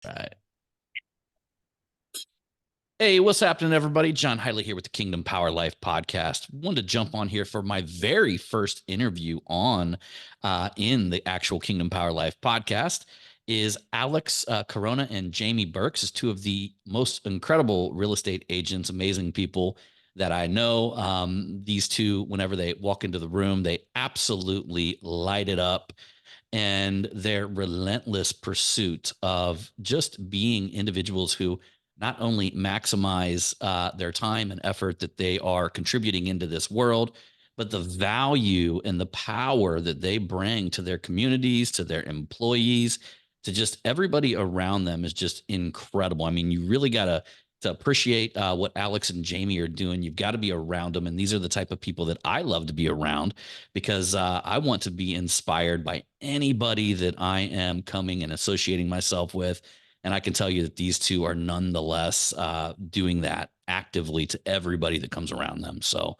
Right. Hey, what's happening, everybody? John Hiley here with the Kingdom Power Life podcast. Wanted to jump on here for my very first interview on in the actual Kingdom Power Life podcast. Is Alex Corona and Jamie Birks, is two of the most incredible real estate agents, amazing people that I know. These two, whenever they walk into the room, they absolutely light it up, and their relentless pursuit of just being individuals who not only maximize their time and effort that they are contributing into this world, but the value and the power that they bring to their communities, to their employees, to just everybody around them is just incredible. I mean, you really got to appreciate what Alex and Jamie are doing. You've got to be around them. And these are the type of people that I love to be around because I want to be inspired by anybody that I am coming and associating myself with. And I can tell you that these two are nonetheless doing that actively to everybody that comes around them. So,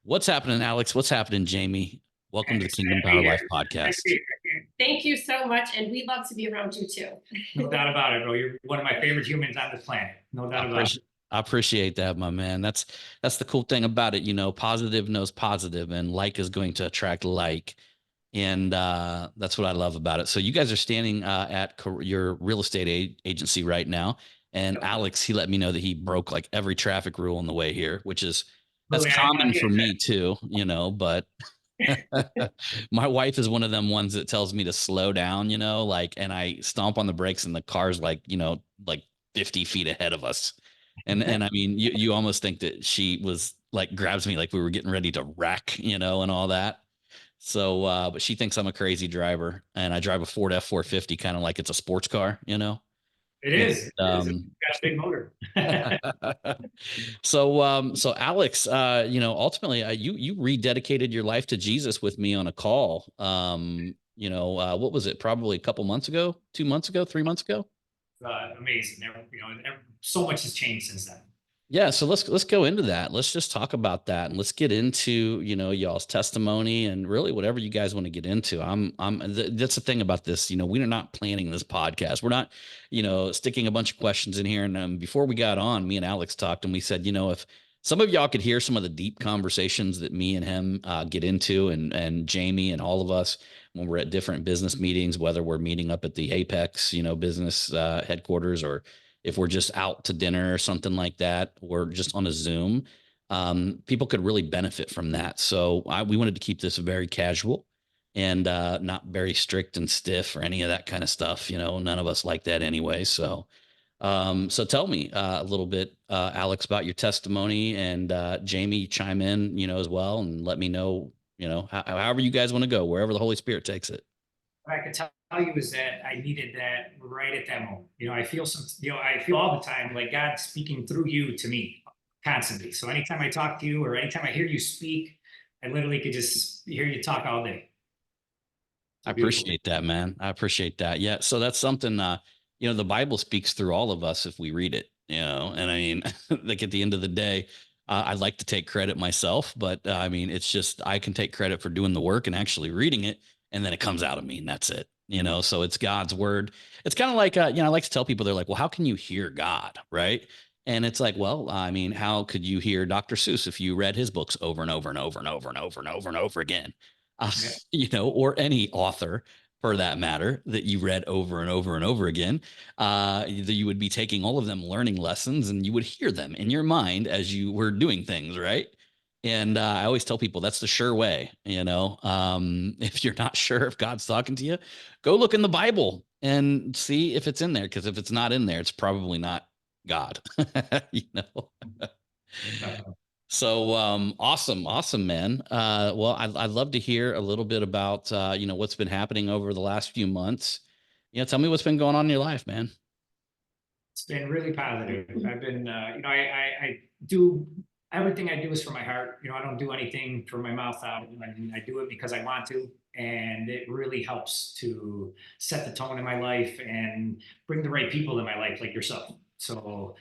what's happening, Alex? What's happening, Jamie? Welcome to the Nice to Kingdom be Power here. Life Nice to podcast. be here. Thank you so much. And we'd love to be around you too. No doubt about it, bro. You're one of my favorite humans on this planet. No I doubt about it. appreciate I appreciate that, my man. That's the cool thing about it. You know, positive knows positive, and like is going to attract like. And that's what I love about it. So you guys are standing at your real estate agency right now. And Yep. Alex, he let me know that he broke like every traffic rule on the way here, which is that's Really, I didn't want common to get for into me too, you know, but my wife is one of them ones that tells me to slow down, you know, like, and I stomp on the brakes and the car's like, you know, like 50 feet ahead of us. And I mean, you almost think that she was like grabs me like we were getting ready to wreck, you know, and all that. So, but she thinks I'm a crazy driver, and I drive a Ford F-450, kind of like it's a sports car, you know. It And is. It is. It's got a big motor. so Alex, you know, ultimately, you rededicated your life to Jesus with me on a call. You know, what was it? Probably a couple months ago, 2 months ago, 3 months ago. Amazing. You know, so much has changed since then. Yeah, so let's go into that. Let's just talk about that, and let's get into, you know, y'all's testimony and really whatever you guys want to get into. That's the thing about this. You know, we are not planning this podcast. We're not, you know, sticking a bunch of questions in here. And before we got on, me and Alex talked, and we said, you know, if some of y'all could hear some of the deep conversations that me and him get into, and Jamie and all of us when we're at different business meetings, whether we're meeting up at the Apex, you know, business headquarters, or if we're just out to dinner or something like that, or just on a Zoom, people could really benefit from that. So we wanted to keep this very casual and not very strict and stiff or any of that kind of stuff. You know, none of us like that anyway. So, so tell me a little bit, Alex, about your testimony, and Jamie, chime in, you know, as well, and let me know, you know, however you guys want to go, wherever the Holy Spirit takes it. What I can tell you is that I needed that right at that moment. You know, I feel all the time like God speaking through you to me constantly. So anytime I talk to you or anytime I hear you speak, I literally could just hear you talk all day. It's I a beautiful thing. appreciate that, man. I appreciate that. Yeah. So that's something, you know, the Bible speaks through all of us if we read it, you know, and I mean, like at the end of the day, I like to take credit myself, but I mean, it's just, I can take credit for doing the work and actually reading it. And then it comes out of me, and that's it, you know? So it's God's word. It's kind of like, you know, I like to tell people, they're like, well, how can you hear God? Right. And it's like, well, I mean, how could you hear Dr. Seuss if you read his books over and over and over and over and over and over and over again? Yeah. You know, or any author for that matter that you read over and over and over again, you would be taking all of them learning lessons, and you would hear them in your mind as you were doing things, right? And I always tell people that's the sure way, you know. If you're not sure if God's talking to you, go look in the Bible and see if it's in there, because if it's not in there, it's probably not God. You know. So awesome, man. Well, I'd love to hear a little bit about you know, what's been happening over the last few months. You know, tell me what's been going on in your life, man. It's been really positive. I've been, you know, I do everything I do is for my heart. You know, I don't do anything for my mouth out. I mean, I do it because I want to, and it really helps to set the tone in my life and bring the right people in my life, like yourself. So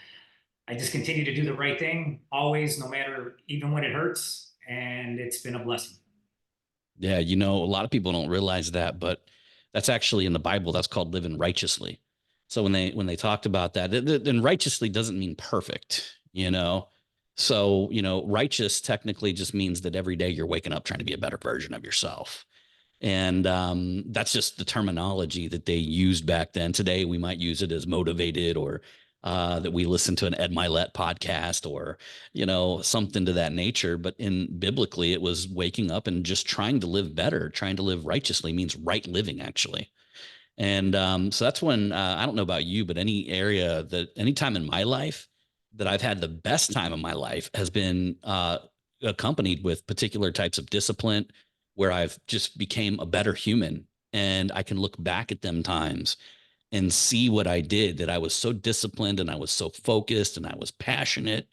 I just continue to do the right thing always, no matter even when it hurts, and it's been a blessing. Yeah, you know, a lot of people don't realize that, but that's actually in the Bible. That's called living righteously. So when they talked about that, then righteously doesn't mean perfect, you know. So, righteous technically just means that every day you're waking up trying to be a better version of yourself. And that's just the terminology that they used back then. Today, we might use it as motivated, or that we listen to an Ed Milet podcast, or, something to that nature. But in biblically, it was waking up and just trying to live better, trying to live righteously means right living, actually. And so that's when I don't know about you, but any time in my life that I've had the best time of my life has been accompanied with particular types of discipline where I've just became a better human. And I can look back at them times and see what I did, that I was so disciplined and I was so focused and I was passionate,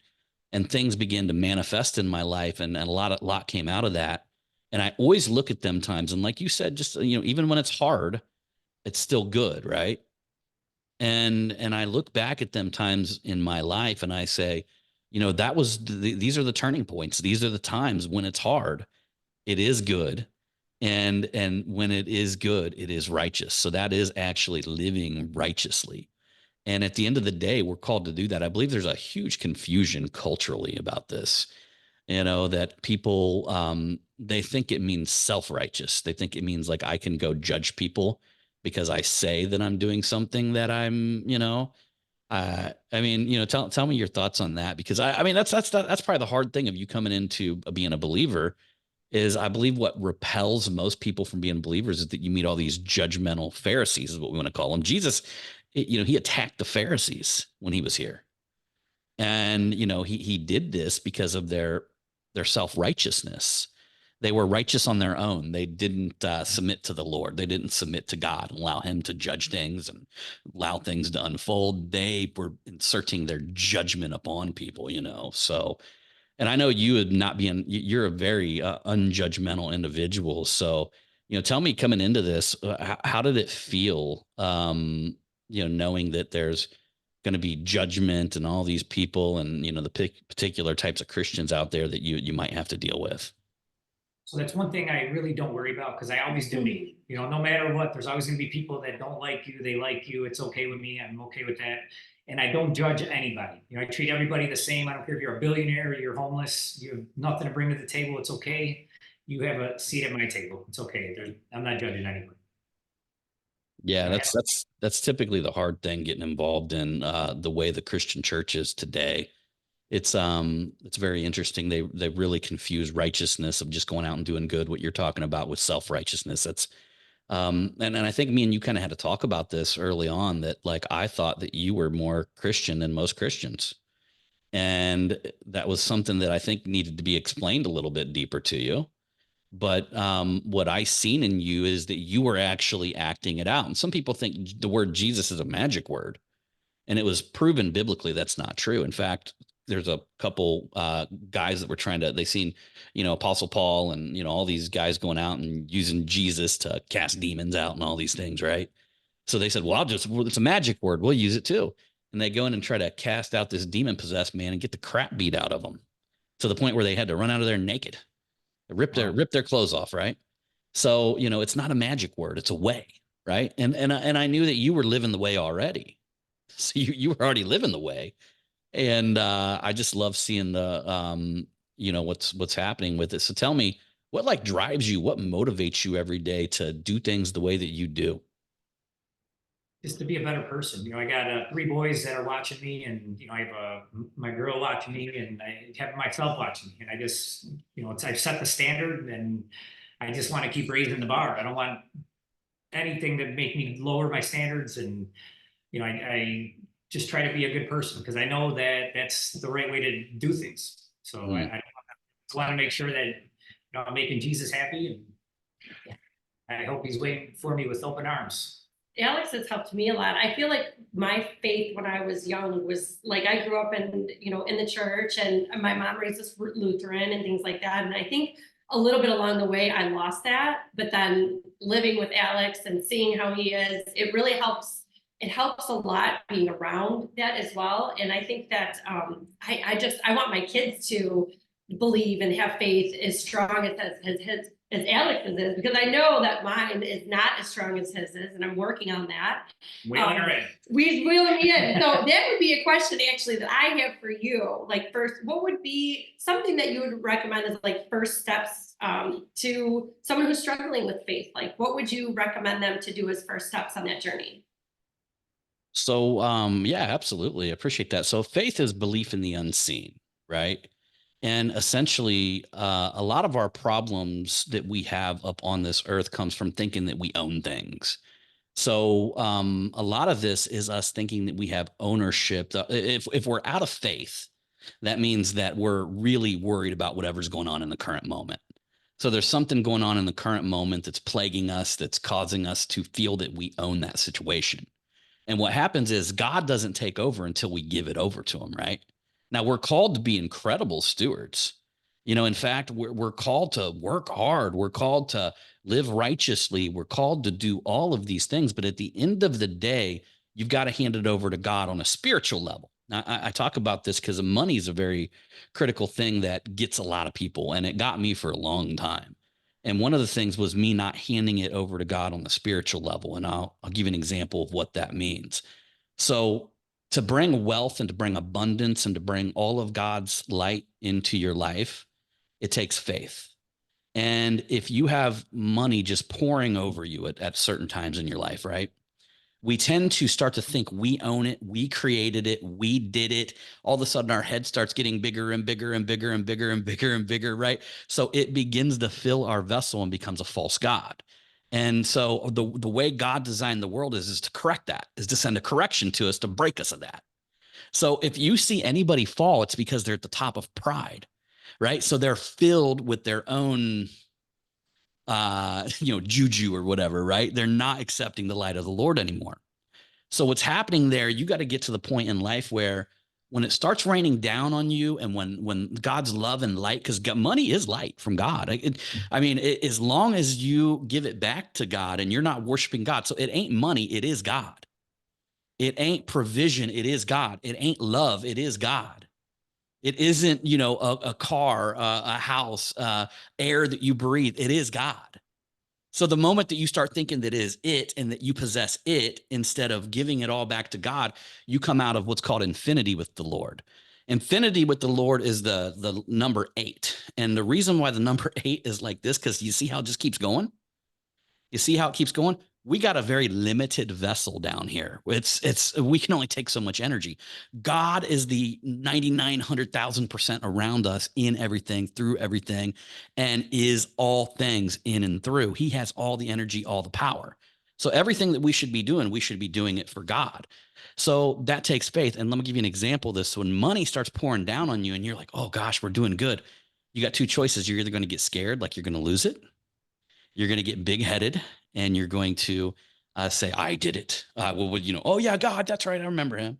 and things began to manifest in my life. And a lot came out of that. And I always look at them times. And like you said, just, even when it's hard, it's still good, right? And I look back at them times in my life and I say, these are the turning points. These are the times when it's hard. It is good. And when it is good, it is righteous. So that is actually living righteously. And at the end of the day, we're called to do that. I believe there's a huge confusion culturally about this, that people, they think it means self-righteous. They think it means like I can go judge people because I say that I'm doing something that tell me your thoughts on that, because I mean, that's probably the hard thing of you coming into being a believer. Is I believe what repels most people from being believers is that you meet all these judgmental Pharisees, is what we want to call them. Jesus, he attacked the Pharisees when he was here. And, he did this because of their self-righteousness. They were righteous on their own. They didn't submit to the Lord. They didn't submit to God and allow him to judge things and allow things to unfold. They were inserting their judgment upon people, So, and I know you would not be you're a very unjudgmental individual. So, tell me, coming into this, how did it feel, knowing that there's going to be judgment and all these people and, the particular types of Christians out there that you might have to deal with? So that's one thing I really don't worry about, because I always do me. No matter what, there's always going to be people that don't like you. They like you. It's okay with me. I'm okay with that. And I don't judge anybody. I treat everybody the same. I don't care if you're a billionaire or you're homeless. You have nothing to bring to the table. It's okay. You have a seat at my table. It's okay. I'm not judging anybody. Yeah, that's typically the hard thing, getting involved in the way the Christian church is today. It's very interesting. They really confuse righteousness of just going out and doing good, what you're talking about, with self-righteousness. That's and I think me and you kind of had to talk about this early on, that like I thought that you were more Christian than most Christians. And that was something that I think needed to be explained a little bit deeper to you. But what I seen in you is that you were actually acting it out. And some people think the word Jesus is a magic word, and it was proven biblically that's not true. In fact, there's a couple guys that were they seen, Apostle Paul and, all these guys going out and using Jesus to cast demons out and all these things, right? So they said, well, it's a magic word. We'll use it too. And they go in and try to cast out this demon possessed man and get the crap beat out of them, to the point where they had to run out of there naked, rip their clothes off, right? So, it's not a magic word. It's a way, right? And I knew that you were living the way already. So you were already living the way. And I just love seeing what's happening with it. So tell me, what like drives you? What motivates you every day to do things the way that you do? Just to be a better person. I got 3 boys that are watching me, and I have my girl watching me, and I have myself watching me. And I just, I've set the standard, and I just want to keep raising the bar. I don't want anything to make me lower my standards. And I just try to be a good person, because I know that that's the right way to do things. So I just want to make sure that I'm making Jesus happy, and I hope he's waiting for me with open arms. Alex has helped me a lot. I feel like my faith when I was young was like, I grew up in the church, and my mom raised us Lutheran and things like that. And I think a little bit along the way, I lost that. But then living with Alex and seeing how he is, it really helps. It helps a lot being around that as well. And I think that I want my kids to believe and have faith as strong as his as Alex's is, because I know that mine is not as strong as his is, and I'm working on that. Wheeling her in. We're wheeling me in. So that would be a question actually that I have for you. Like, first, what would be something that you would recommend as like first steps to someone who's struggling with faith? Like, what would you recommend them to do as first steps on that journey? So, yeah, absolutely. I appreciate that. So faith is belief in the unseen, right? And essentially, a lot of our problems that we have up on this earth comes from thinking that we own things. So, a lot of this is us thinking that we have ownership. If we're out of faith, that means that we're really worried about whatever's going on in the current moment. So there's something going on in the current moment that's plaguing us, that's causing us to feel that we own that situation. And what happens is God doesn't take over until we give it over to him, right? Now we're called to be incredible stewards. In fact, we're called to work hard. We're called to live righteously. We're called to do all of these things. But at the end of the day, you've got to hand it over to God on a spiritual level. Now, I talk about this because money is a very critical thing that gets a lot of people, and it got me for a long time. And one of the things was me not handing it over to God on the spiritual level. And I'll give you an example of what that means. So to bring wealth and to bring abundance and to bring all of God's light into your life, it takes faith. And if you have money just pouring over you at certain times in your life, right? We tend to start to think we own it, we created it, we did it. All of a sudden, our head starts getting bigger and bigger and bigger and bigger and bigger and bigger, right? So it begins to fill our vessel and becomes a false god. And so the way God designed the world is to correct that, is to send a correction to us to break us of that. So if you see anybody fall, it's because they're at the top of pride, right? So they're filled with their own juju or whatever, right? They're not accepting the light of the Lord anymore. So what's happening there, you got to get to the point in life where when it starts raining down on you and when God's love and light, because money is light from God. As long as you give it back to God and you're not worshiping God. So it ain't money, it is God. It ain't provision, it is God. It ain't love, it is God. It isn't, a car, a house, air that you breathe. It is God. So the moment that you start thinking that it is it and that you possess it instead of giving it all back to God, you come out of what's called infinity with the Lord. Infinity with the Lord is the number 8. And the reason why the number 8 is like this, because you see how it just keeps going? You see how it keeps going? We got a very limited vessel down here. We can only take so much energy. God is the 99,100,000% around us in everything, through everything, and is all things in and through. He has all the energy, all the power. So everything that we should be doing it for God. So that takes faith. And let me give you an example of this. So when money starts pouring down on you and you're like, oh gosh, we're doing good. You got 2 choices. You're either going to get scared, like you're going to lose it. You're going to get big headed and you're going to say, I did it. Oh yeah, God, that's right. I remember him.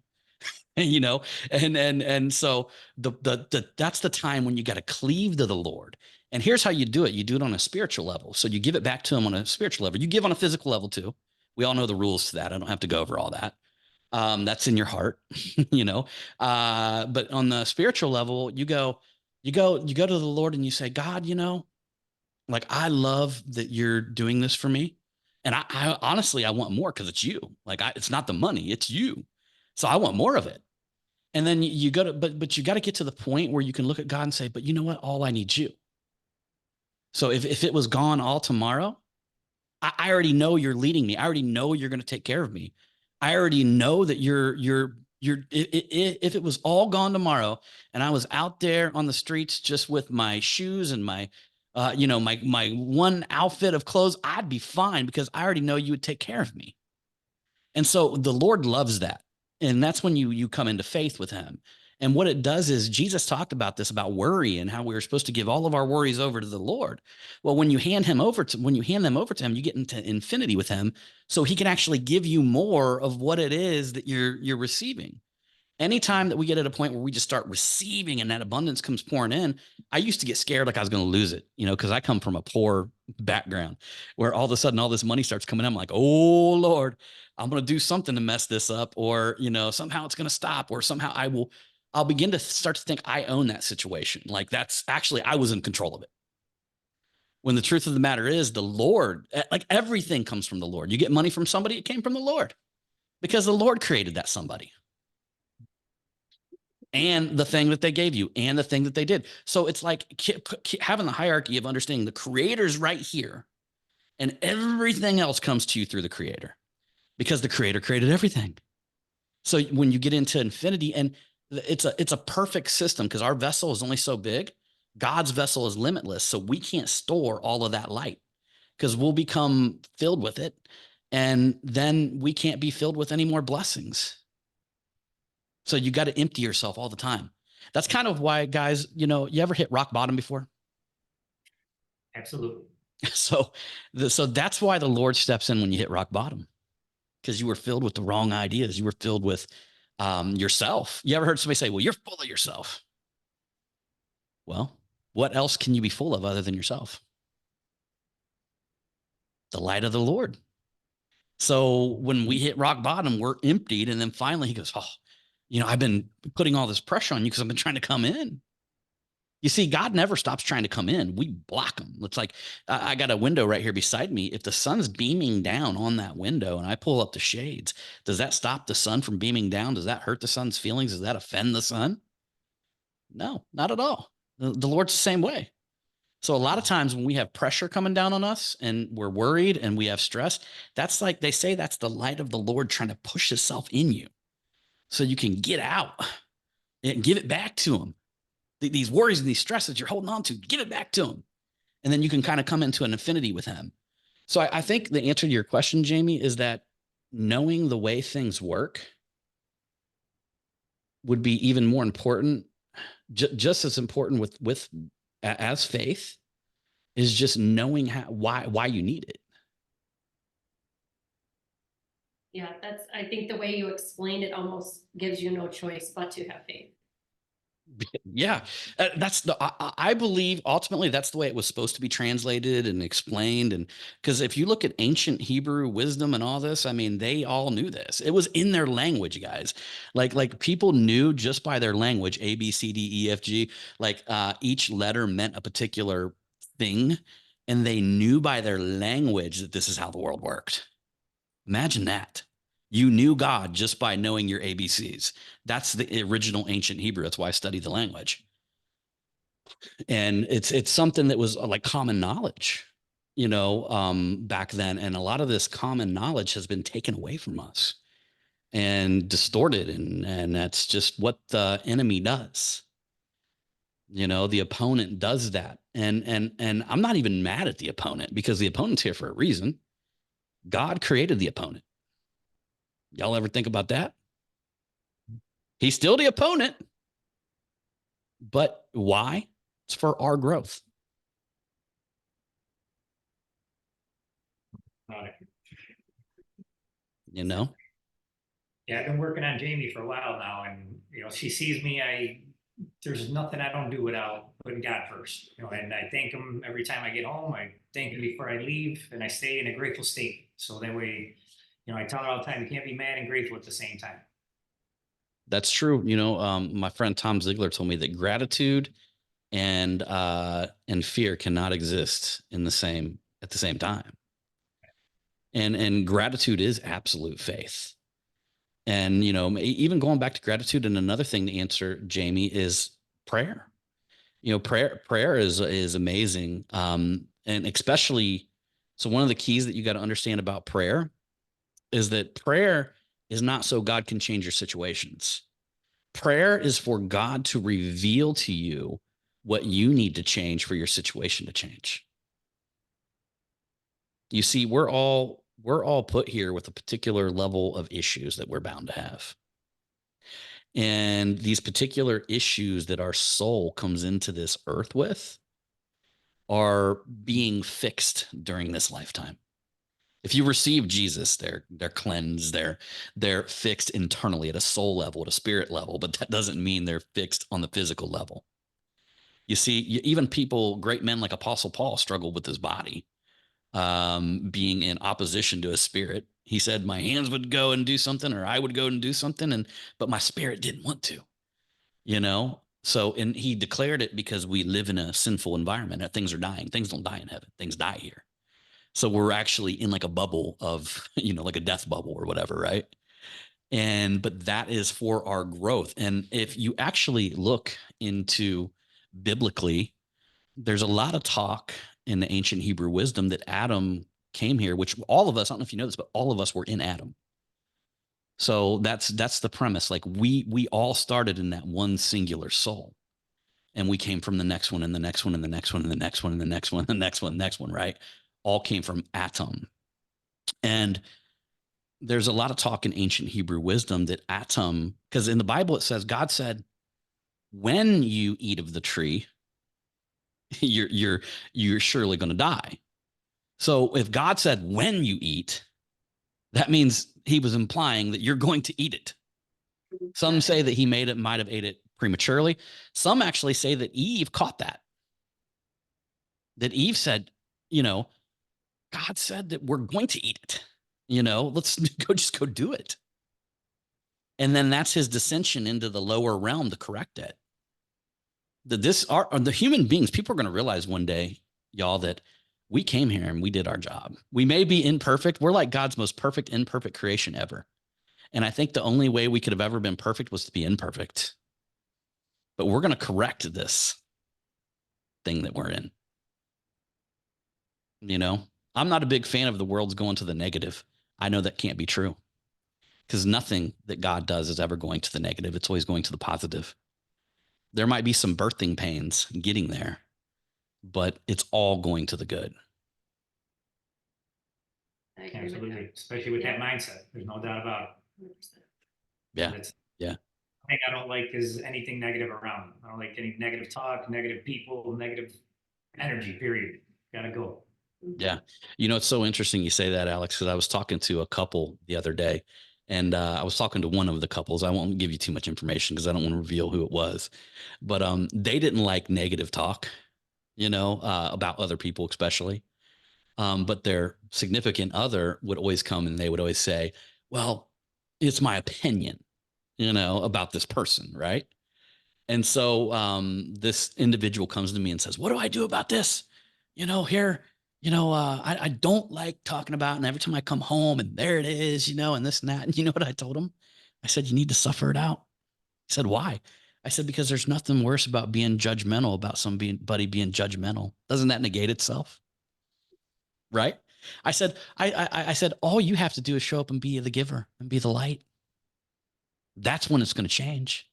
And so that's the time when you got to cleave to the Lord. And here's how you do it. You do it on a spiritual level. So you give it back to him on a spiritual level. You give on a physical level too. We all know the rules to that. I don't have to go over all that. That's in your heart, but on the spiritual level, you go to the Lord and you say, God, like, I love that you're doing this for me. And I honestly, I want more because it's you. Like, it's not the money, it's you. So I want more of it. And then you go to, but you got to get to the point where you can look at God and say, but you know what? All I need you. So if it was gone all tomorrow, I already know you're leading me. I already know you're going to take care of me. I already know that if it was all gone tomorrow and I was out there on the streets just with my shoes and my one outfit of clothes, I'd be fine because I already know you would take care of me. And so the Lord loves that. And that's when you come into faith with him. And what it does is Jesus talked about this, about worry and how we were supposed to give all of our worries over to the Lord. Well, when you hand them over to him, you get into infinity with him. So he can actually give you more of what it is that you're receiving. Anytime that we get at a point where we just start receiving and that abundance comes pouring in, I used to get scared like I was going to lose it, because I come from a poor background where all of a sudden all this money starts coming in. I'm like, oh Lord, I'm going to do something to mess this up, or, somehow it's going to stop, or somehow I'll begin to start to think I own that situation. Like, that's actually, I was in control of it. When the truth of the matter is the Lord, like everything comes from the Lord. You get money from somebody, it came from the Lord because the Lord created that somebody and the thing that they gave you and the thing that they did. So it's like having the hierarchy of understanding the creator's right here and everything else comes to you through the creator because the creator created everything. So when you get into infinity, and it's a perfect system because our vessel is only so big. God's vessel is limitless. So we can't store all of that light because we'll become filled with it. And then we can't be filled with any more blessings. So you got to empty yourself all the time. That's kind of why, guys, you ever hit rock bottom before? Absolutely. So that's why the Lord steps in when you hit rock bottom, because you were filled with the wrong ideas. You were filled with yourself. You ever heard somebody say, well, you're full of yourself? Well, what else can you be full of other than yourself? The light of the Lord. So when we hit rock bottom, we're emptied. And then finally he goes, oh, I've been putting all this pressure on you because I've been trying to come in. You see, God never stops trying to come in. We block him. It's like I got a window right here beside me. If the sun's beaming down on that window and I pull up the shades, does that stop the sun from beaming down? Does that hurt the sun's feelings? Does that offend the sun? No, not at all. The Lord's the same way. So a lot of times when we have pressure coming down on us and we're worried and we have stress, that's like they say that's the light of the Lord trying to push itself in you so you can get out and give it back to him. These worries and these stresses you're holding on to, give it back to him. And then you can kind of come into an affinity with him. So I think the answer to your question, Jamie, is that knowing the way things work would be even more important, just as important with as faith is just knowing why you need it. Yeah, I think the way you explained it almost gives you no choice but to have faith. Yeah, I believe ultimately that's the way it was supposed to be translated and explained. And because if you look at ancient Hebrew wisdom and all this, I mean, they all knew this. It was in their language, guys. Like people knew just by their language, A, B, C, D, E, F, G, like each letter meant a particular thing. And they knew by their language that this is how the world worked. Imagine that. You knew God just by knowing your ABCs. That's the original ancient Hebrew. That's why I studied the language. And it's something that was like common knowledge, back then. And a lot of this common knowledge has been taken away from us and distorted. And that's just what the enemy does. The opponent does that. And I'm not even mad at the opponent because the opponent's here for a reason. God created the opponent. Y'all ever think about that? He's still the opponent. But why? It's for our growth. Yeah, I've been working on Jamie for a while now, and she sees me. There's nothing I don't do without putting God first. And I thank him every time I get home. I thank him before I leave, and I stay in a grateful state. So that way, I tell her all the time, you can't be mad and grateful at the same time. That's true. My friend Tom Ziegler told me that gratitude and fear cannot exist at the same time. And gratitude is absolute faith. And, even going back to gratitude, and another thing to answer, Jamie, is prayer. Prayer is amazing. And especially, so one of the keys that you got to understand about prayer is that prayer is not so God can change your situations. Prayer is for God to reveal to you what you need to change for your situation to change. You see, we're all put here with a particular level of issues that we're bound to have. And these particular issues that our soul comes into this earth with are being fixed during this lifetime. If you receive Jesus, they're cleansed, they're fixed internally at a soul level, at a spirit level, but that doesn't mean they're fixed on the physical level. You see, even great men like Apostle Paul struggled with his body, being in opposition to his spirit. He said, my hands would go and do something, or I would go and do something, but my spirit didn't want to, So, and he declared it because we live in a sinful environment. Things are dying. Things don't die in heaven. Things die here. So we're actually in like a bubble of, like a death bubble or whatever, right? But that is for our growth. And if you actually look into biblically, there's a lot of talk in the ancient Hebrew wisdom that Adam came here, which all of us, I don't know if you know this, but all of us were in Adam. So that's the premise. Like we all started in that one singular soul, and we came from the next one and the next one and the next one and the next one and the next one and the next one, next one, right? All came from Atom. And there's a lot of talk in ancient Hebrew wisdom that Atom, because in the Bible it says God said, when you eat of the tree, you're surely going to die. So if God said when you eat, that means he was implying that you're going to eat it. Some say that he might have ate it prematurely. Some actually say that Eve caught that. That Eve said, God said that we're going to eat it. Let's just go do it. And then that's his descension into the lower realm to correct it. The human beings, people are going to realize one day, y'all, that we came here and we did our job. We may be imperfect. We're like God's most perfect, imperfect creation ever. And I think the only way we could have ever been perfect was to be imperfect. But we're going to correct this thing that we're in. I'm not a big fan of the world's going to the negative. I know that can't be true, because nothing that God does is ever going to the negative. It's always going to the positive. There might be some birthing pains getting there, but it's all going to the good. I agree Absolutely, especially with that mindset. There's no doubt about it. 100%. Yeah. That's Yeah. thing I don't like is anything negative around. I don't like any negative talk, negative people, negative energy, period. Gotta go. Yeah. It's so interesting you say that, Alex, because I was talking to a couple the other day, and I was talking to one of the couples. I won't give you too much information because I don't want to reveal who it was, but they didn't like negative talk, about other people, especially. But their significant other would always come and they would always say, well, it's my opinion, about this person. Right. And so this individual comes to me and says, what do I do about this? Here, I don't like talking about, and every time I come home and there it is, and this and that. And you know what I told him? I said, you need to suffer it out. He said, why? I said, because there's nothing worse about being judgmental about somebody being judgmental. Doesn't that negate itself? Right. I said, I said, all you have to do is show up and be the giver and be the light. That's when it's going to change,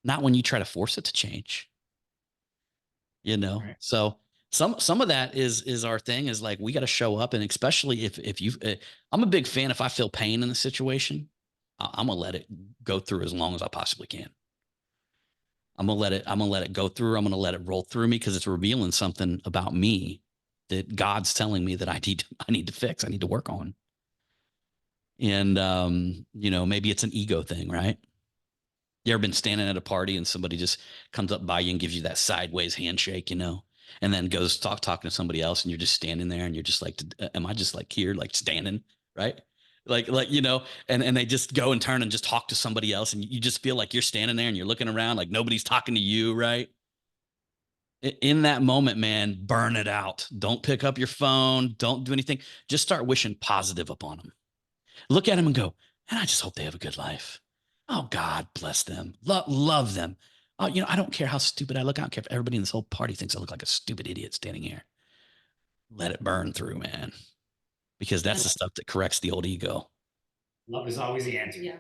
not when you try to force it to change. Right. So some of that is our thing, is like, we got to show up. And especially if you, I'm a big fan. If I feel pain in the situation, I'm going to let it go through as long as I possibly can. I'm going to let it go through. I'm going to let it roll through me, because it's revealing something about me that God's telling me that I need to fix. I need to work on. And, maybe it's an ego thing, right? You ever been standing at a party and somebody just comes up by you and gives you that sideways handshake, and then goes talking to somebody else, and you're just standing there and you're just like, am I just like here, like standing, right? Like, and they just go and turn and just talk to somebody else. And you just feel like you're standing there and you're looking around like nobody's talking to you, right? In that moment, man, burn it out. Don't pick up your phone. Don't do anything. Just start wishing positive upon them. Look at them and go, and I just hope they have a good life. Oh, God bless them. Love them. Oh, I don't care how stupid I look. I don't care if everybody in this whole party thinks I look like a stupid idiot standing here. Let it burn through, man, because that's the stuff that corrects the old ego. Love is always the answer. Yeah.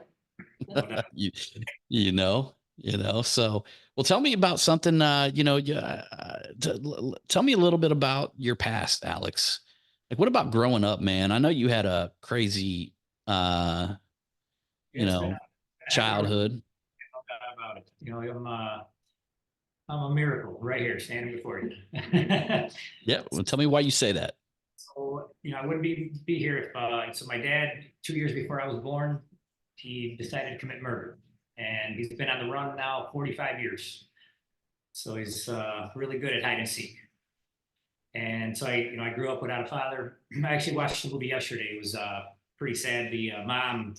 So, well, tell me about something, tell me a little bit about your past, Alex. Like, what about growing up, man? I know you had a crazy, childhood. No doubt about it. I'm a miracle right here standing before you. Yeah. Well, tell me why you say that. So, I wouldn't be here if, so my dad, 2 years before I was born, he decided to commit murder, and he's been on the run now 45 years. So he's really good at hide and seek. And so I grew up without a father. I actually watched the movie yesterday. It was pretty sad. The mom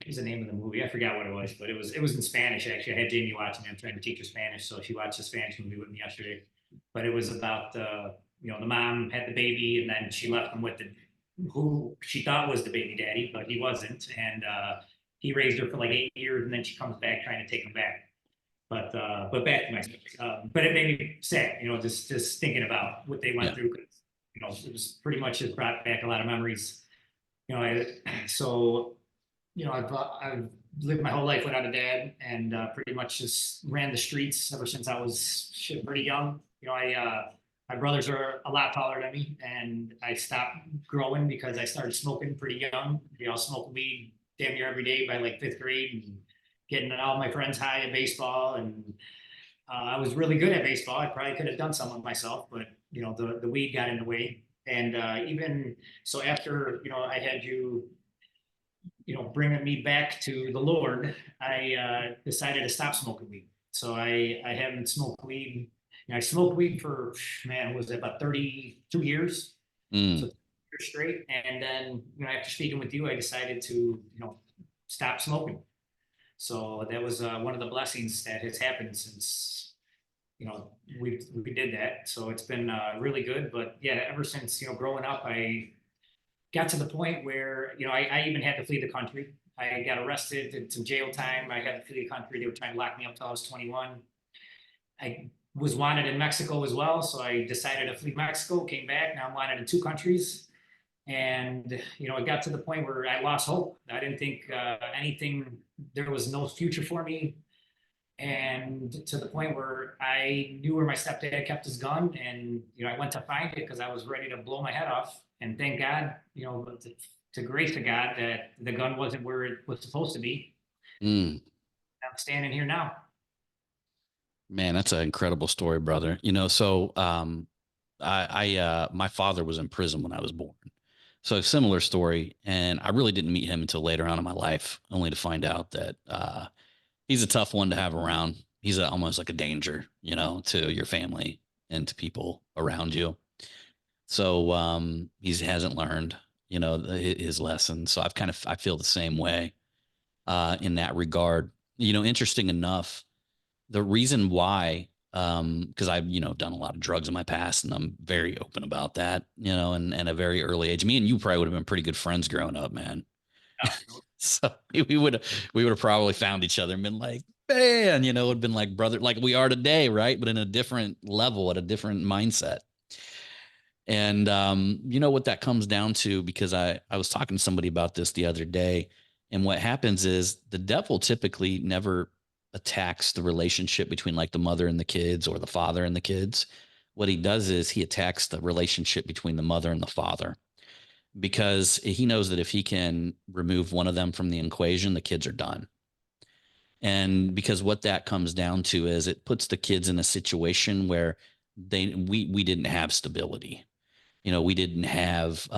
was the name of the movie? I forgot what it was, but it was in Spanish actually. I had Jamie watching. I'm trying to teach her Spanish, so she watched the Spanish movie with me yesterday. But it was about the mom had the baby, and then she left him with the who she thought was the baby daddy, but he wasn't, and he raised her for like 8 years, and then she comes back trying to take him back. But back to my story. But it made me sad, just thinking about what they went through. 'Cause, it was pretty much just brought back a lot of memories. So I've lived my whole life without a dad, and pretty much just ran the streets ever since I was pretty young. My brothers are a lot taller than me, and I stopped growing because I started smoking pretty young. Smoking weed damn near every day by like fifth grade, and getting all my friends high at baseball. And I was really good at baseball. I probably could have done some of myself, but the weed got in the way. And even so, after I had bringing me back to the Lord, I decided to stop smoking weed. So I haven't smoked weed. I smoked weed for, man, was it about 32 years? Mm. So years straight. And then, after speaking with you, I decided to, stop smoking. So that was one of the blessings that has happened since, we did that. So it's been really good. But yeah, ever since, growing up, I got to the point where, I even had to flee the country. I got arrested, did some jail time. I had to flee the country. They were trying to lock me up till I was 21. I was wanted in Mexico as well. So I decided to flee Mexico, came back. Now I'm wanted in 2 countries. And, it got to the point where I lost hope. I didn't think there was no future for me. And to the point where I knew where my stepdad kept his gun, and I went to find it because I was ready to blow my head off. And thank God, to grace of God, that the gun wasn't where it was supposed to be. Mm. I'm standing here now. Man, that's an incredible story, brother. So my father was in prison when I was born. So a similar story, and I really didn't meet him until later on in my life, only to find out that he's a tough one to have around. He's almost like a danger, to your family and to people around you. So he hasn't learned, his lesson. So I feel the same way in that regard. Interesting enough, the reason why, because I've done a lot of drugs in my past, and I'm very open about that, and at a very early age. Me and you probably would have been pretty good friends growing up, man. So we would have probably found each other and been like, man, it would have been like brother, like we are today, right? But in a different level, at a different mindset. And what that comes down to, because I was talking to somebody about this the other day, and what happens is the devil typically never attacks the relationship between like the mother and the kids or the father and the kids. What he does is he attacks the relationship between the mother and the father, because he knows that if he can remove one of them from the equation, the kids are done. And because what that comes down to is it puts the kids in a situation where we didn't have stability. We didn't have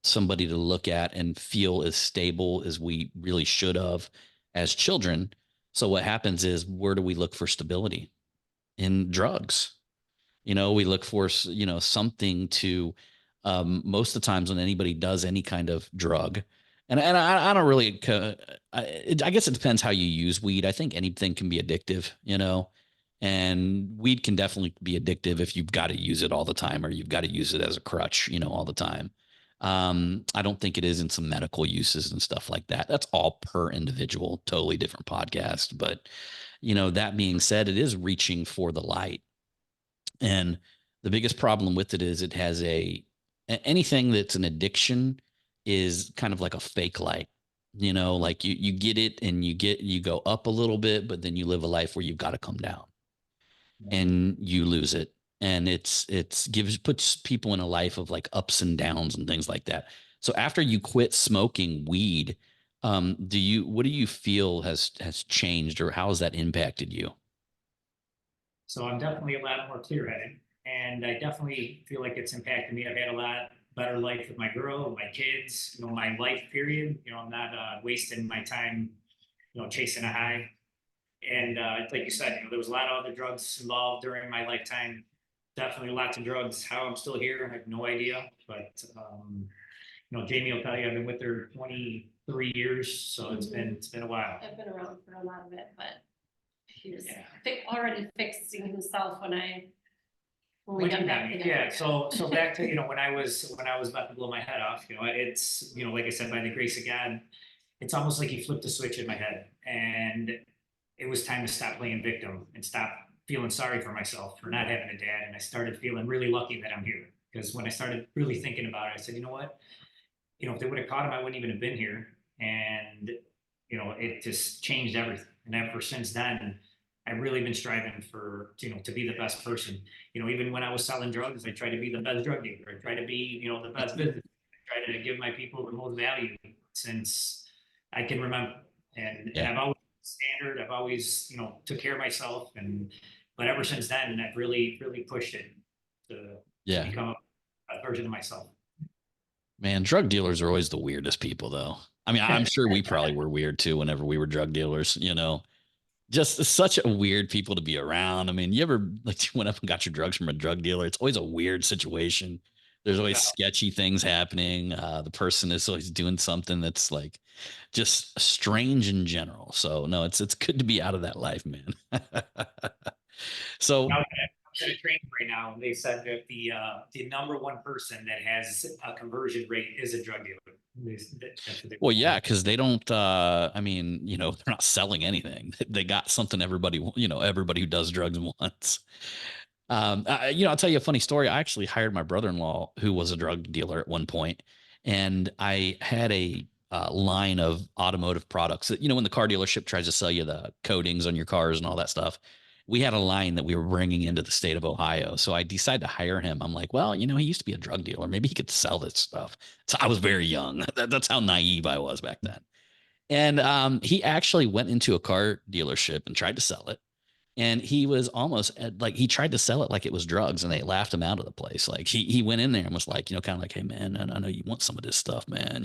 somebody to look at and feel as stable as we really should have as children. So what happens is, where do we look for stability? In drugs. We look for, something to, most of the times when anybody does any kind of drug, and I don't really, I guess it depends how you use weed. I think anything can be addictive, and weed can definitely be addictive if you've got to use it all the time, or you've got to use it as a crutch, all the time. I don't think it is in some medical uses and stuff like that. That's all per individual, totally different podcast. But, that being said, it is reaching for the light. And the biggest problem with it is it has anything that's an addiction is kind of like a fake light. Like you get it and you go up a little bit, but then you live a life where you've got to come down and you lose it. And puts people in a life of like ups and downs and things like that. So after you quit smoking weed, what do you feel has changed, or how has that impacted you? So I'm definitely a lot more clear-headed, and I definitely feel like it's impacted me. I've had a lot better life with my girl, my kids, my life period. I'm not wasting my time, chasing a high. And like you said, there was a lot of other drugs involved during my lifetime. Definitely lots of drugs. How I'm still here, I have no idea. But Jamie will tell you, I've been with her 3 years, so it's been a while. I've been around for a lot of it, but he was Yeah. already fixing himself when we When got you back got me, together. yeah. So back to, when I was about to blow my head off, it's, like I said, by the grace of God, it's almost like he flipped a switch in my head, and it was time to stop playing victim and stop feeling sorry for myself for not having a dad. And I started feeling really lucky that I'm here, because when I started really thinking about it, I said, you know what, if they would have caught him, I wouldn't even have been here. And it just changed everything. And ever since then, I've really been striving for, to be the best person. Even when I was selling drugs, I tried to be the best drug dealer. I tried to be, the best business. I tried to give my people the most value since I can remember. And I've always standard. I've always, took care of myself. But ever since then, I've really, really pushed it to become a version of myself. Man, drug dealers are always the weirdest people, though. I mean, I'm sure we probably were weird too whenever we were drug dealers, just such a weird people to be around. I mean, you ever like went up and got your drugs from a drug dealer? It's always a weird situation. There's always sketchy things happening. The person is always doing something that's like just strange in general. So no, it's good to be out of that life, man. So I'm at a training right now, and they said that the number one person that has a conversion rate is a drug dealer. That's what well, yeah, because they don't. I mean, they're not selling anything. They got something everybody, everybody who does drugs wants. I'll tell you a funny story. I actually hired my brother-in-law who was a drug dealer at one point, and I had a line of automotive products that, when the car dealership tries to sell you the coatings on your cars and all that stuff, we had a line that we were bringing into the state of Ohio. So I decided to hire him. I'm like, well, he used to be a drug dealer. Maybe he could sell this stuff. So I was very young. That's how naive I was back then. And he actually went into a car dealership and tried to sell it. And he was almost like he tried to sell it like it was drugs, and they laughed him out of the place. Like he went in there and was like, kind of like, hey man, I know you want some of this stuff, man,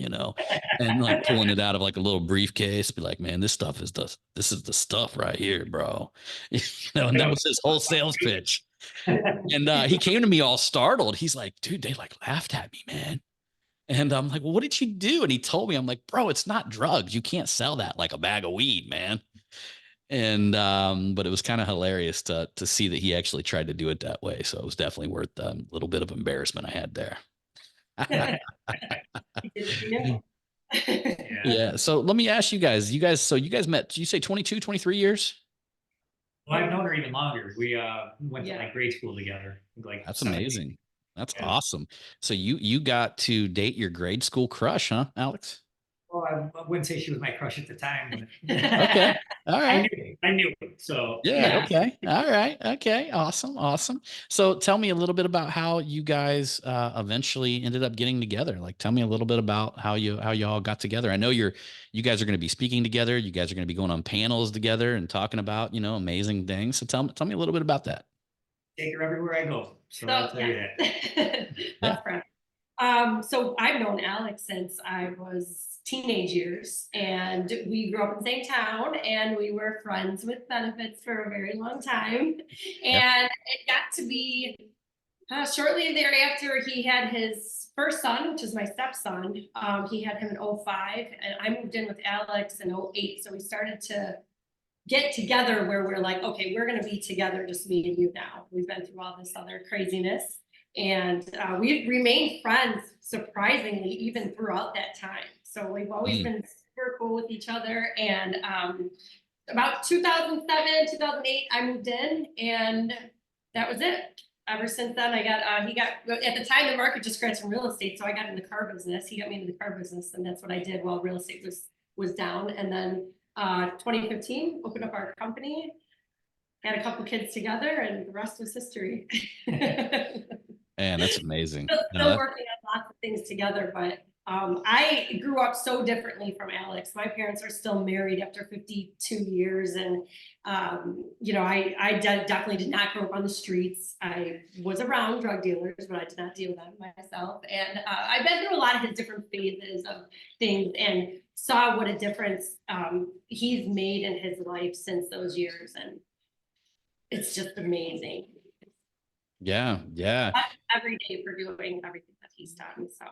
and like pulling it out of like a little briefcase, be like, man, this is the stuff right here, bro. And that was his whole sales pitch. And he came to me all startled. He's like, dude, they like laughed at me, man. And I'm like, well, what did you do? And he told me, I'm like, bro, it's not drugs. You can't sell that like a bag of weed, man. And but it was kind of hilarious to see that he actually tried to do it that way. So it was definitely worth a little bit of embarrassment I had there. Yeah. So let me ask you guys, so you guys met, did you say 22, 23 years? Well, I've known her even longer. We went to like grade school together. Like That's 7, 8. amazing. That's awesome. So you got to date your grade school crush, huh, Alex? Well, I wouldn't say she was my crush at the time, but Okay. All right. I knew it. So Yeah. Okay. All right. Okay. Awesome. Awesome. So tell me a little bit about how you guys eventually ended up getting together. Like, tell me a little bit about how you all got together. I know you guys are going to be speaking together. You guys are going to be going on panels together and talking about, amazing things. So tell me a little bit about that. Take her everywhere I go. So I'll tell you that. Yeah. So I've known Alex since I was teenage years, and we grew up in the same town, and we were friends with benefits for a very long time. And it got to be shortly thereafter, he had his first son, which is my stepson. He had him in 05, and I moved in with Alex in 08. So we started to get together where we're like, okay, we're going to be together, just me and you now. We've been through all this other craziness. And we've remained friends, surprisingly, even throughout that time. So we've always been super cool with each other. And about 2007, 2008, I moved in, and that was it. Ever since then, he got, at the time, the market just crashed in real estate. So I got in the car business. He got me into the car business, and that's what I did while real estate was down. And then 2015, opened up our company, had a couple kids together, and the rest was history. Man, that's amazing. Still working on lots of things together, but I grew up so differently from Alex. My parents are still married after 52 years. And, I definitely did not grow up on the streets. I was around drug dealers, but I did not deal with them myself. And I've been through a lot of his different phases of things and saw what a difference he's made in his life since those years. And it's just amazing. Yeah. Every day for doing everything that he's done. So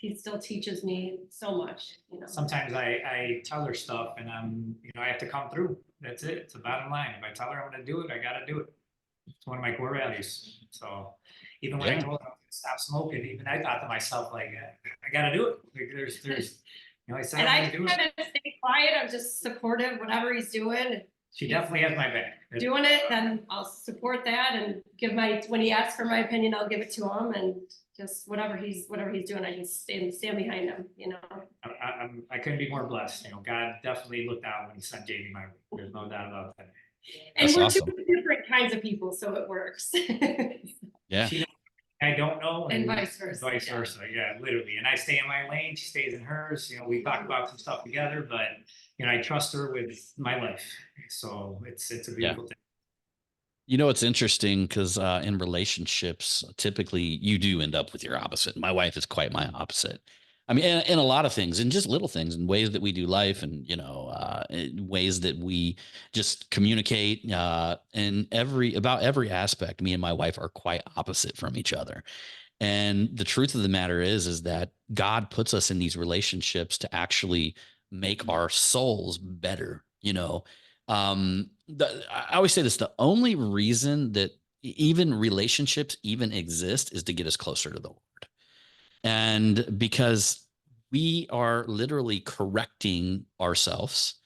he still teaches me so much, Sometimes I tell her stuff and I have to come through. That's it. It's the bottom line. If I tell her I'm going to do it, I got to do it. It's one of my core values. So even when I told her I was going to stop smoking, even I thought to myself, like, I got to do it. Like, there's, I said, and I'm I going to do kind it. of stay quiet. I'm just supportive, whatever he's doing. She definitely has my back. Doing it, then I'll support that and when he asks for my opinion, I'll give it to him, and just whatever he's doing, I just stand behind him, I couldn't be more blessed. God definitely looked out when he sent Jamie my way. There's no doubt about that. And That's we're awesome. two different kinds of people, so it works. Yeah. I don't know, and vice versa. Vice versa, yeah, literally. And I stay in my lane, she stays in hers. We talk about some stuff together, but I trust her with my life. So it's a beautiful thing. It's interesting because in relationships, typically you do end up with your opposite. My wife is quite my opposite. I mean, in a lot of things, and just little things, in ways that we do life, and in ways that we just communicate, and about every aspect. Me and my wife are quite opposite from each other. And the truth of the matter is that God puts us in these relationships to actually make our souls better. I always say this: the only reason that even relationships even exist is to get us closer to the Lord. And because we are literally correcting ourselves,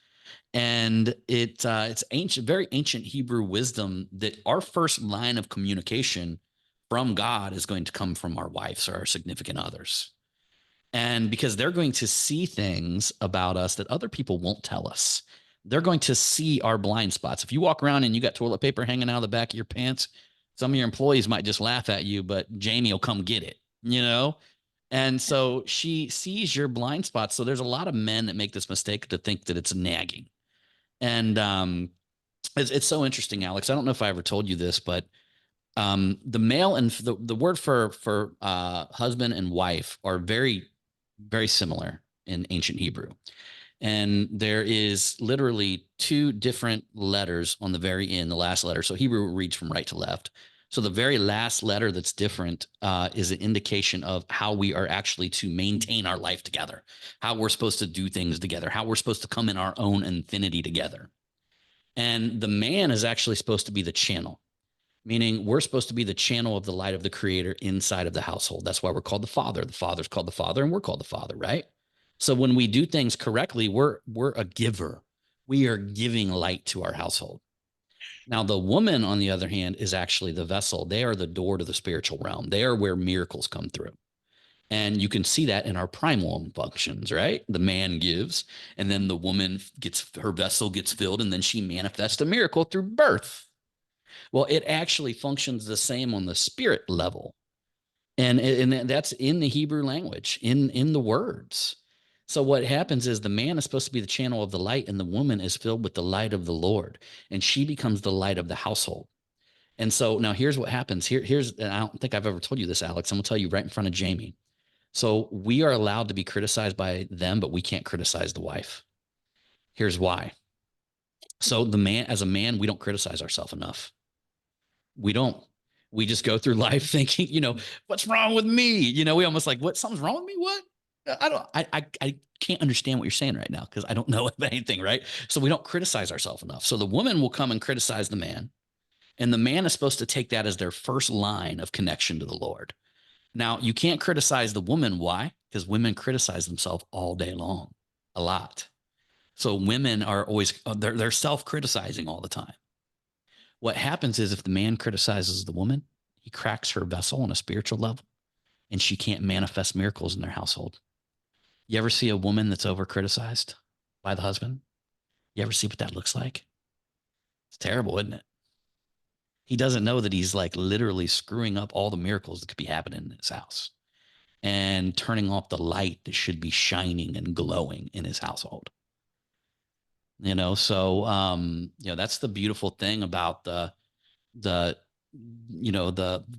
and it's ancient, very ancient Hebrew wisdom that our first line of communication from God is going to come from our wives or our significant others. And because they're going to see things about us that other people won't tell us. They're going to see our blind spots. If you walk around and you got toilet paper hanging out of the back of your pants, some of your employees might just laugh at you, but Jamie will come get it, And so she sees your blind spots. So there's a lot of men that make this mistake to think that it's nagging. And it's so interesting, Alex. I don't know if I ever told you this, but the male and the word for husband and wife are very, very similar in ancient Hebrew. And there is literally two different letters on the very end, the last letter. So Hebrew reads from right to left. So the very last letter that's different is an indication of how we are actually to maintain our life together, how we're supposed to do things together, how we're supposed to come in our own infinity together. And the man is actually supposed to be the channel, meaning we're supposed to be the channel of the light of the creator inside of the household. That's why we're called the father. The father's called the father, and we're called the father, right? So when we do things correctly, we're a giver. We are giving light to our household. Now, the woman, on the other hand, is actually the vessel. They are the door to the spiritual realm. They are where miracles come through. And you can see that in our primal functions, right? The man gives, and then the woman her vessel gets filled, and then she manifests a miracle through birth. Well, it actually functions the same on the spirit level. And that's in the Hebrew language, in the words. So what happens is the man is supposed to be the channel of the light, and the woman is filled with the light of the Lord, and she becomes the light of the household. And so now here's what happens. Here's, and I don't think I've ever told you this, Alex. I'm gonna tell you right in front of Jamie. So we are allowed to be criticized by them, but we can't criticize the wife. Here's why. So as a man, we don't criticize ourselves enough. We don't. We just go through life thinking, what's wrong with me? We almost like, what? Something's wrong with me? What? I can't understand what you're saying right now because I don't know anything, right? So we don't criticize ourselves enough. So the woman will come and criticize the man, and the man is supposed to take that as their first line of connection to the Lord. Now, you can't criticize the woman. Why? Because women criticize themselves all day long, a lot. So women are always, they're self-criticizing all the time. What happens is if the man criticizes the woman, he cracks her vessel on a spiritual level, and she can't manifest miracles in their household. You ever see a woman that's over-criticized by the husband? You ever see what that looks like? It's terrible, isn't it? He doesn't know that he's like literally screwing up all the miracles that could be happening in his house and turning off the light that should be shining and glowing in his household. So that's the beautiful thing about the why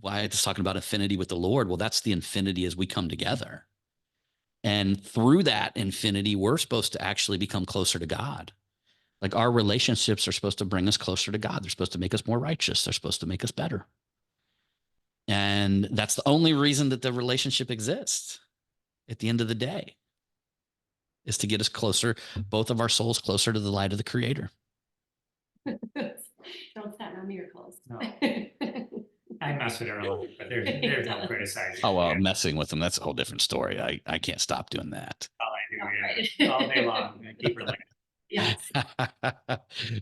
I was talking about infinity with the Lord. Well, that's the infinity as we come together. And through that infinity, we're supposed to actually become closer to God. Like our relationships are supposed to bring us closer to God. They're supposed to make us more righteous. They're supposed to make us better. And that's the only reason that the relationship exists. at the end of the day, is to get us closer, both of our souls closer to the light of the Creator. Don't stop my miracles. No. I mess with her a lot, but there's no criticizing. Oh, well, messing with them, that's a whole different story. I can't stop doing that. All I do, yeah. All day long. I keep her like. Yes.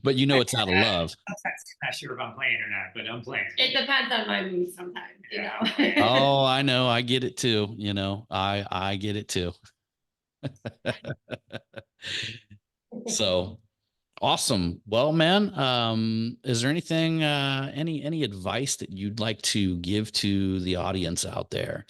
But you know it's out of love. I'm not sure if I'm playing or not, but I'm playing. It depends on my mood sometimes, you know. Oh, I know. I get it too. You know, I get it too. So awesome. Well, man, is there anything, any advice that you'd like to give to the audience out there?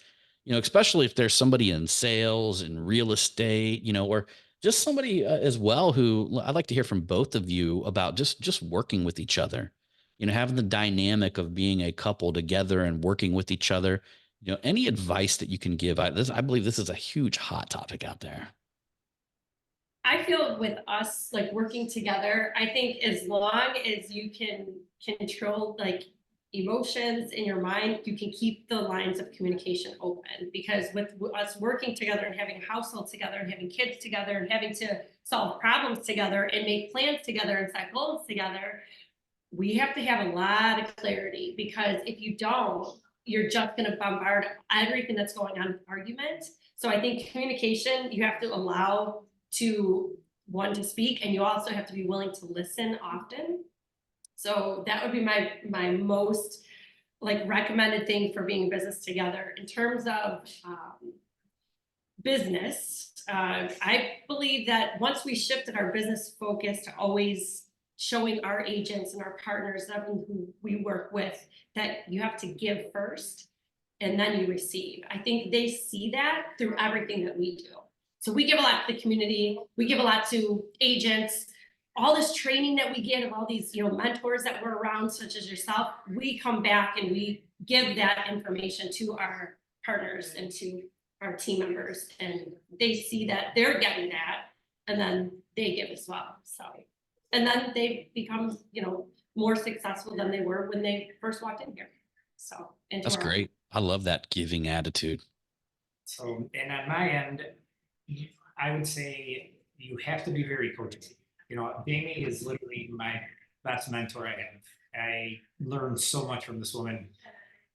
You know, especially if there's somebody in sales and real estate, you know, or just somebody as well who I'd like to hear from both of you about just working with each other, you know, having the dynamic of being a couple together and working with each other. You know, any advice that you can give? I believe this is a huge hot topic out there. I feel with us like working together, I think as long as you can control like emotions in your mind, you can keep the lines of communication open. Because with us working together and having a household together and having kids together and having to solve problems together and make plans together and set goals together, we have to have a lot of clarity, because if you don't, you're just going to bombard everything that's going on with argument. So I think communication, you have to allow to one to speak, and you also have to be willing to listen often. So that would be my most like recommended thing for being in business together. In terms of business, I believe that once we shifted our business focus to always showing our agents and our partners, everyone who we work with, that you have to give first and then you receive. I think they see that through everything that we do. So we give a lot to the community. We give a lot to agents. All this training that we get of all these, you know, mentors that we're around, such as yourself, we come back and we give that information to our partners and to our team members, and they see that they're getting that, and then they give as well. So, and then they become, you know, more successful than they were when they first walked in here. So that's great. I love that giving attitude. So, and on my end, I would say you have to be very coachable. You know, Jamie is literally my best mentor I have. I learned so much from this woman,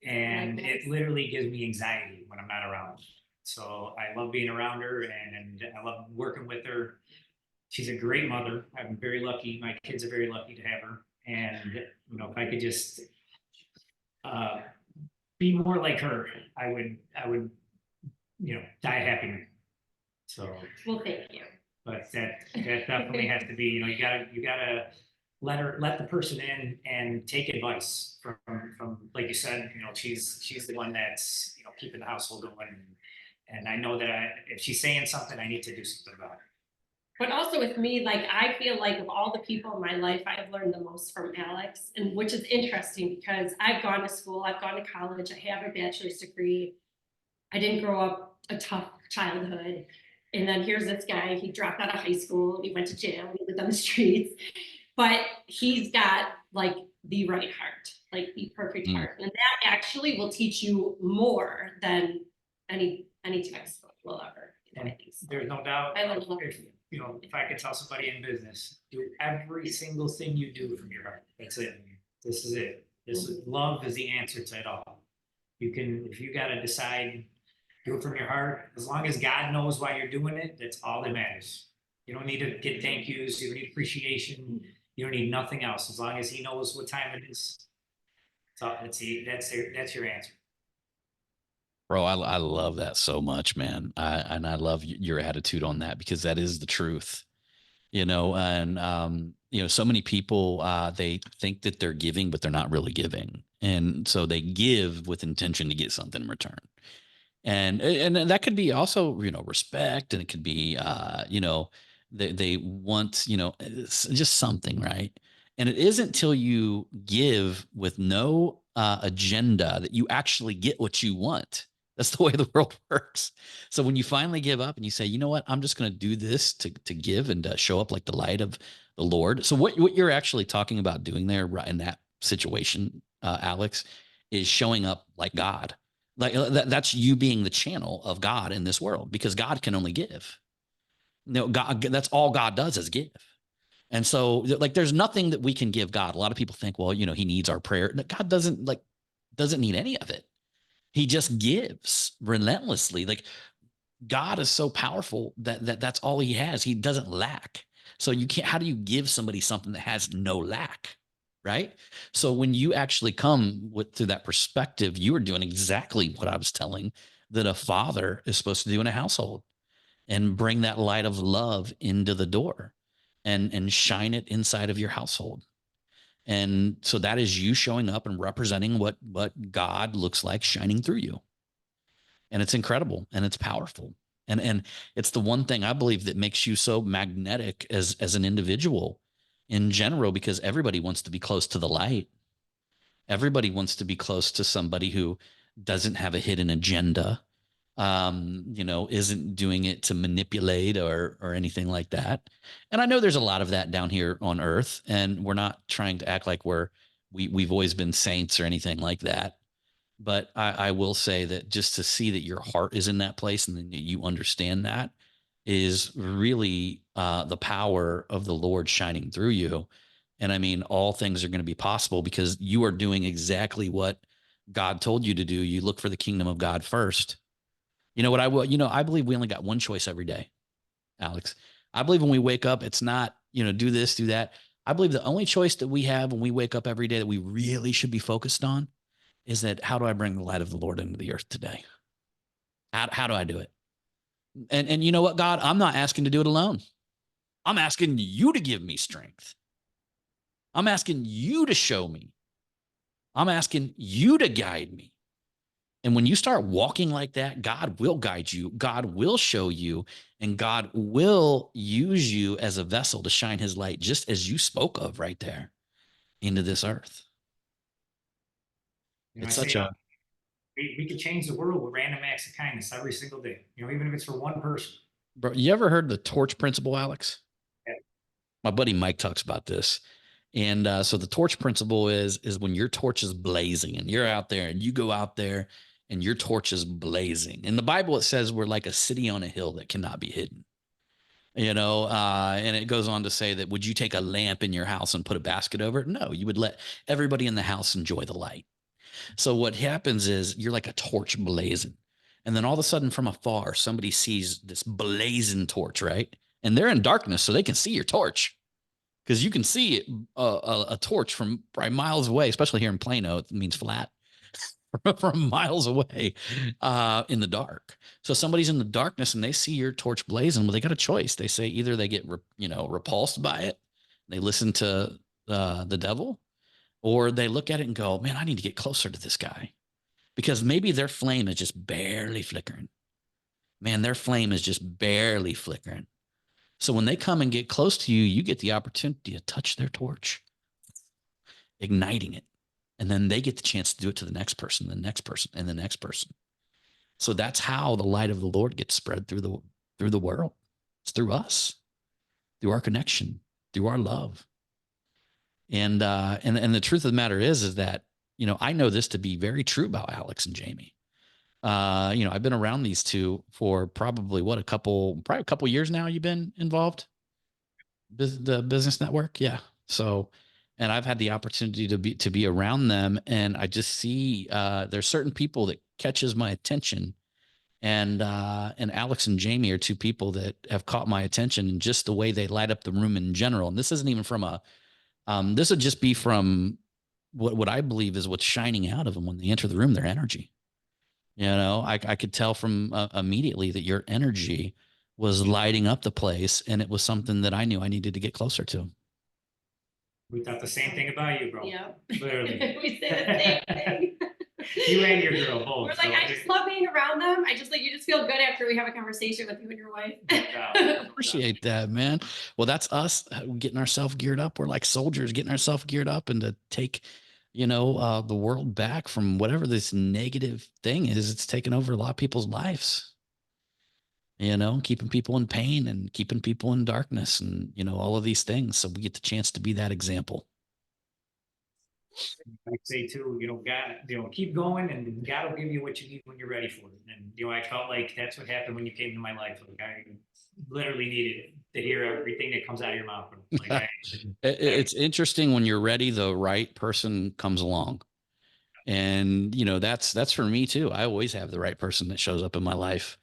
and it literally gives me anxiety when I'm not around. So I love being around her, and I love working with her. She's a great mother. I'm very lucky. My kids are very lucky to have her. And, you know, if I could just be more like her, I would, you know, die happy. So, well, thank you. But that definitely has to be, you know, you gotta let the person in and take advice from like you said, you know, she's the one that's, you know, keeping the household going, and I know that if she's saying something, I need to do something about it. But also with me, like, I feel like of all the people in my life, I've learned the most from Alex, and which is interesting because I've gone to school, I've gone to college, I have a bachelor's degree. I didn't grow up a tough childhood. And then here's this guy, he dropped out of high school, he went to jail, he lived on the streets, but he's got like the right heart, like the perfect heart. And that actually will teach you more than any textbook will ever. You know, I think so. There's no doubt. I love if, you know, if I could tell somebody in business, do every single thing you do from your heart. That's it. This is it. Love is the answer to it all. You can, if you got to decide, do it from your heart. As long as God knows why you're doing it, that's all that matters. You don't need to get thank yous. You don't need appreciation. You don't need nothing else. As long as He knows what time it is. So that's your answer. Bro, I love that so much, man. And I love your attitude on that, because that is the truth, you know. And you know, so many people they think that they're giving, but they're not really giving, and so they give with intention to get something in return. And that could be also, you know, respect, and it could be you know, they want, you know, just something, right? And it isn't till you give with no agenda that you actually get what you want. That's the way the world works. So when you finally give up and you say, you know what, I'm just going to do this to give and to show up like the light of the Lord. So what you're actually talking about doing there, right, in that situation, Alex, is showing up like God. Like that's you being the channel of God in this world, because God can only give. No, God, that's all God does is give. And so like there's nothing that we can give God. A lot of people think, well, you know, he needs our prayer. God doesn't need any of it. He just gives relentlessly. Like God is so powerful that that's all he has. He doesn't lack. So you can't, how do you give somebody something that has no lack? Right. So when you actually come with through that perspective, you are doing exactly what I was telling that a father is supposed to do in a household, and bring that light of love into the door and shine it inside of your household. And so that is you showing up and representing what God looks like shining through you. And it's incredible and it's powerful. And it's the one thing I believe that makes you so magnetic as an individual in general, because everybody wants to be close to the light. Everybody wants to be close to somebody who doesn't have a hidden agenda, you know, isn't doing it to manipulate or anything like that. And I know there's a lot of that down here on earth, and we're not trying to act like we've always been saints or anything like that. But I will say that just to see that your heart is in that place and then you understand that is really the power of the Lord shining through you. And I mean, all things are going to be possible because you are doing exactly what God told you to do. You look for the kingdom of God first. You know what I will, you know, I believe we only got one choice every day, Alex. I believe when we wake up, it's not, you know, do this, do that. I believe the only choice that we have when we wake up every day that we really should be focused on is that how do I bring the light of the Lord into the earth today? How do I do it? And you know what, God, I'm not asking to do it alone. I'm asking you to give me strength. I'm asking you to show me. I'm asking you to guide me. And when you start walking like that, God will guide you, God will show you, and God will use you as a vessel to shine his light, just as you spoke of right there, into this earth. You know, I It's say such a, we could change the world with random acts of kindness every single day. You know, even if it's for one person. bro, you ever heard the torch principle, Alex? Yeah. My buddy Mike talks about this. And so the torch principle is when your torch is blazing and you're out there and you go out there and your torch is blazing. In the Bible, it says we're like a city on a hill that cannot be hidden. You know, and it goes on to say that would you take a lamp in your house and put a basket over it? No, you would let everybody in the house enjoy the light. So what happens is you're like a torch blazing. And then all of a sudden from afar, somebody sees this blazing torch, right? And they're in darkness, so they can see your torch because you can see it, a torch from probably miles away, especially here in Plano. It means flat from miles away in the dark. So somebody's in the darkness and they see your torch blazing. Well, they got a choice. They say either they get repulsed by it, they listen to the devil, or they look at it and go, "Man, I need to get closer to this guy," because maybe their flame is just barely flickering. Man, their flame is just barely flickering. So when they come and get close to you, you get the opportunity to touch their torch, igniting it. And then they get the chance to do it to the next person, the next person, and the next person. So that's how the light of the Lord gets spread through the world. It's through us, through our connection, through our love. And the truth of the matter is that, you know, I know this to be very true about Alex and Jamie. You know, I've been around these two for probably a couple years now. You've been involved, the business network. Yeah. So, and I've had the opportunity to be around them, and I just see there's certain people that catches my attention, and Alex and Jamie are two people that have caught my attention, and just the way they light up the room in general. And this isn't even from this would just be from what I believe is what's shining out of them when they enter the room, their energy. You know, I could tell from immediately that your energy was lighting up the place, and it was something that I knew I needed to get closer to. We thought the same thing about you, bro. Yeah. Literally. We say the same thing. You and your girl both. We're like, I just love being around them. I just like, you just feel good after we have a conversation with you and your wife. Appreciate that, man. Well, that's us getting ourselves geared up. We're like soldiers getting ourselves geared up and to take, you know, the world back from whatever this negative thing is. It's taken over a lot of people's lives, you know, keeping people in pain and keeping people in darkness and, you know, all of these things. So we get the chance to be that example. I say too, God, keep going, and God will give you what you need when you're ready for it. And I felt like that's what happened when you came to my life. Like I literally needed to hear everything that comes out of your mouth. Like It's interesting when you're ready, the right person comes along. And that's for me too. I always have the right person that shows up in my life.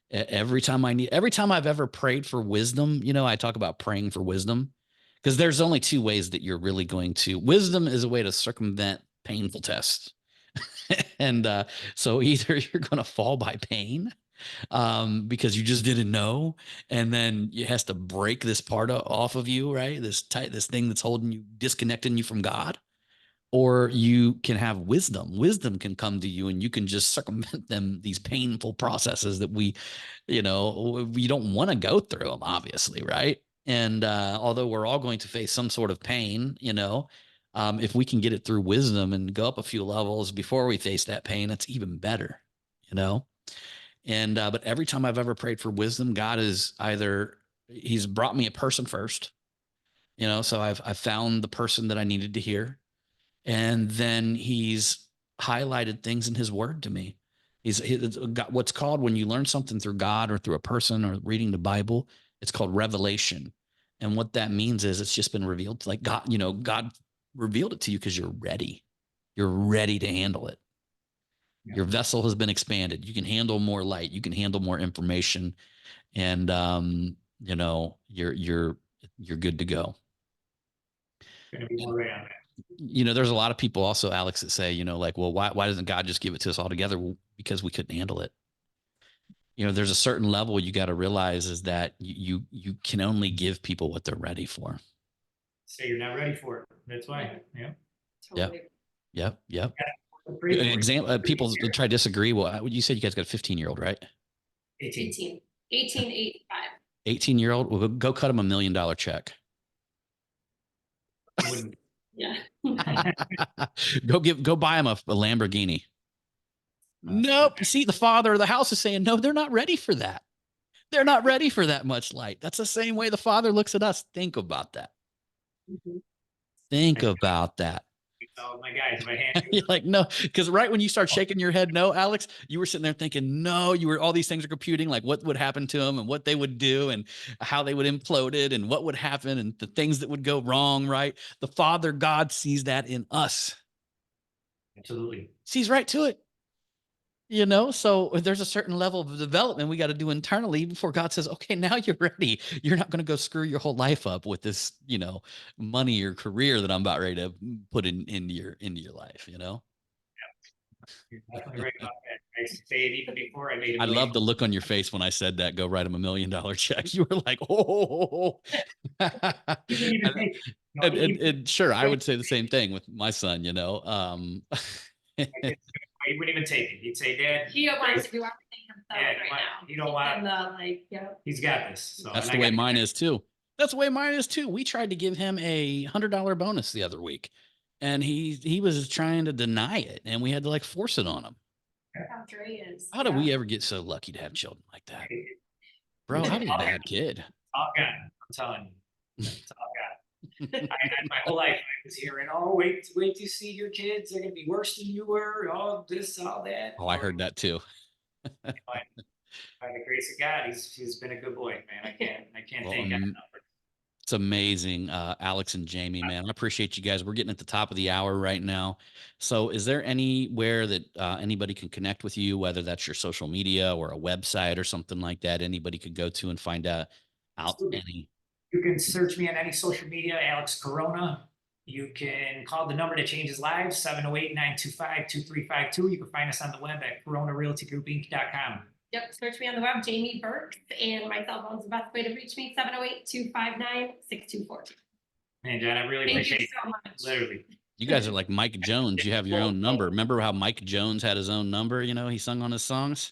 Every time I've ever prayed for wisdom, I talk about praying for wisdom, because there's only two ways that you're really going to. Wisdom is a way to circumvent painful tests. And so either you're going to fall by pain, because you just didn't know, and then it has to break this part off of you, right? This thing that's holding you, disconnecting you from God. Or you can have wisdom. Wisdom can come to you, and you can just circumvent these painful processes that we don't want to go through them, obviously, right? And although we're all going to face some sort of pain, if we can get it through wisdom and go up a few levels before we face that pain, it's even better, And but every time I've ever prayed for wisdom, God is he's brought me a person first, so I've found the person that I needed to hear. And then he's highlighted things in his word to me. He's got what's called, when you learn something through God or through a person or reading the Bible, it's called revelation. And what that means is it's just been revealed, like God revealed it to you because you're ready. You're ready to handle it. Yeah. Your vessel has been expanded. You can handle more light. You can handle more information. And, you're good to go. Going to be more right on that. There's a lot of people also, Alex, that say, well, why doesn't God just give it to us all together? Well, because we couldn't handle it. There's a certain level you got to realize is that you can only give people what they're ready for. Say you're not ready for it. That's why. Yeah. Totally. Yep. Example. People try to disagree. Well, you said you guys got a 15-year-old, right? 18, 85. 18-year-old. Well, go cut him $1 million check. Yeah. Go buy him a Lamborghini. Nope. You see, the father of the house is saying, no, they're not ready for that. They're not ready for that much light. That's the same way the Father looks at us. Think about that. Mm-hmm. Think about that. Oh my guys, my hand. You're like, no, because right when you start shaking your head, no, Alex, you were sitting there thinking, no, all these things are computing, like what would happen to them and what they would do and how they would implode it and what would happen and the things that would go wrong, right? The Father God sees that in us. Absolutely. Sees right to it. So there's a certain level of development we got to do internally before God says, okay, now you're ready. You're not going to go screw your whole life up with this, money or career that I'm about ready to put into your life, Yeah. You're definitely right about that. I used to say it even before I made it. I love the look on your face when I said that. Go write him $1 million check. You were like, oh. And sure, I would say the same thing with my son, He wouldn't even take it. He'd say, Dad, he wants to do everything himself right now. You don't want. He's got this. So, that's the way mine is too. That's the way mine is too. We tried to give him a $100 bonus the other week, and he was trying to deny it, and we had to force it on him. How Dre is. How did we ever get so lucky to have children like that, bro? I was a bad kid. All God, I'm telling you, it's all God. My whole life I was hearing, oh, wait till you see your kids, they're gonna be worse than you were, all this, all that. Oh, I heard that too. By the grace of God, he's been a good boy, man. I can't thank God enough. It's amazing, Alex and Jamie, man. I appreciate you guys. We're getting at the top of the hour right now. So is there anywhere that anybody can connect with you, whether that's your social media or a website or something like that, anybody could go to and find out any? You can search me on any social media, Alex Corona. You can call the number that changes lives, 708-925-2352. You can find us on the web at coronarealtygroupinc.com. Yep, search me on the web, Jamie Birks, and my cell phone's the best way to reach me, 708-259-6242. Man, John, I really appreciate it. Thank you so much. Literally. You guys are like Mike Jones. You have your own number. Remember how Mike Jones had his own number? He sung on his songs?